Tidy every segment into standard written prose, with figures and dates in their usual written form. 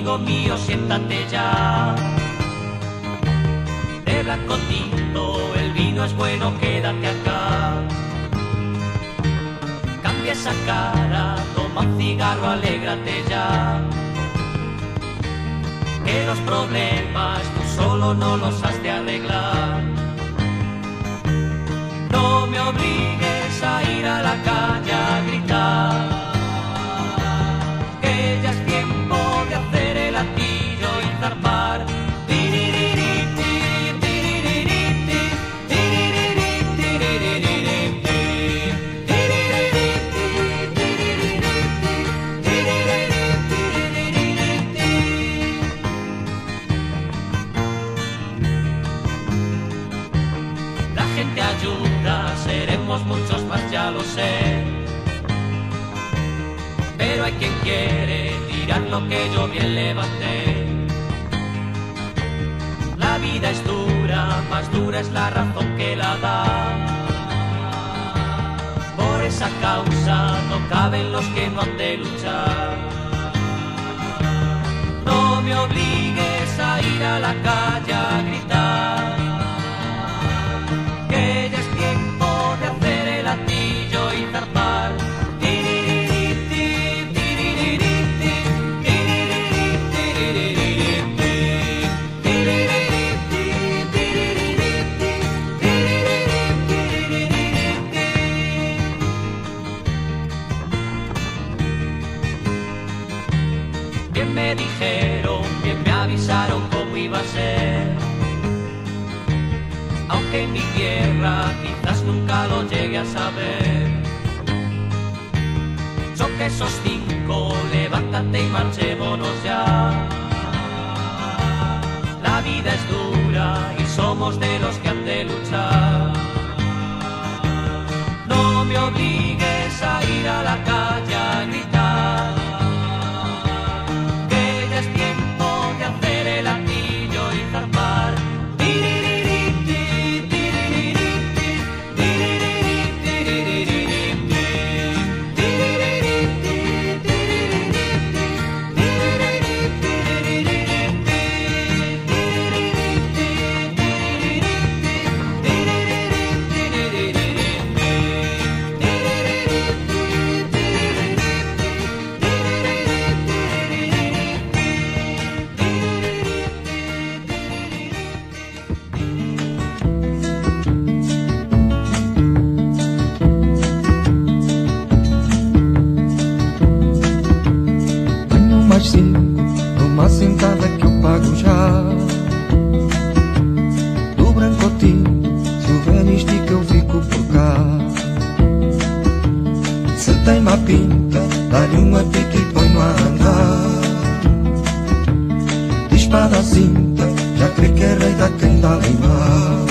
amigo mío, siéntate ya. De blanco tinto, el vino es bueno, quédate acá. Cambia esa cara, toma un cigarro, alégrate ya. Que los problemas tú solo no los has de arreglar. No me obligues a ir a la calle a gritar, que ya es tiempo de hacer el atillo y zarpar. La gente ayuda, seremos muchos más, ya lo sé. Pero hay quien quiere tirar lo que yo bien levanté. La vida es dura, más dura es la razón que la da. Por esa causa no caben los que no han de luchar. No me obligues a ir a la calle a gritar, que ya es tiempo de hacer el atillo y zarpar. Bien me dijeron, bien me avisaron cómo iba a ser. Aunque en mi tierra quizás nunca lo llegue a saber. Choque esos 5, levántate y marchémonos ya. La vida es dura y somos de los que han de luchar. No me obligues a ir a la calle a gritar, que ya es tiempo de hacer el atillo y zarpar. Mais 5, numa sentada que eu pago já. Do Brancotinho, se o velho estica eu fico por cá. Se tem má pinta, dá-lhe uma pica e põe-no a andar. De espada à cinta, já crê que é rei da quem dá limar.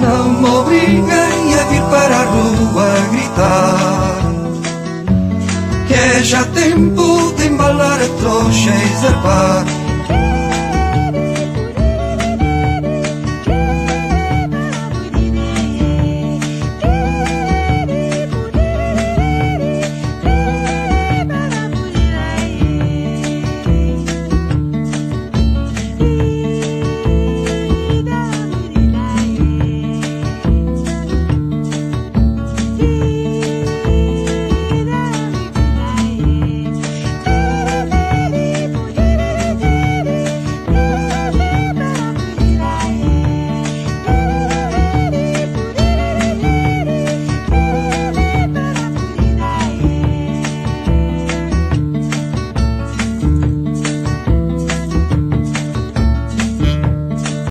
Não me obriguem a vir para a rua a gritar, que é já tempo de embalar a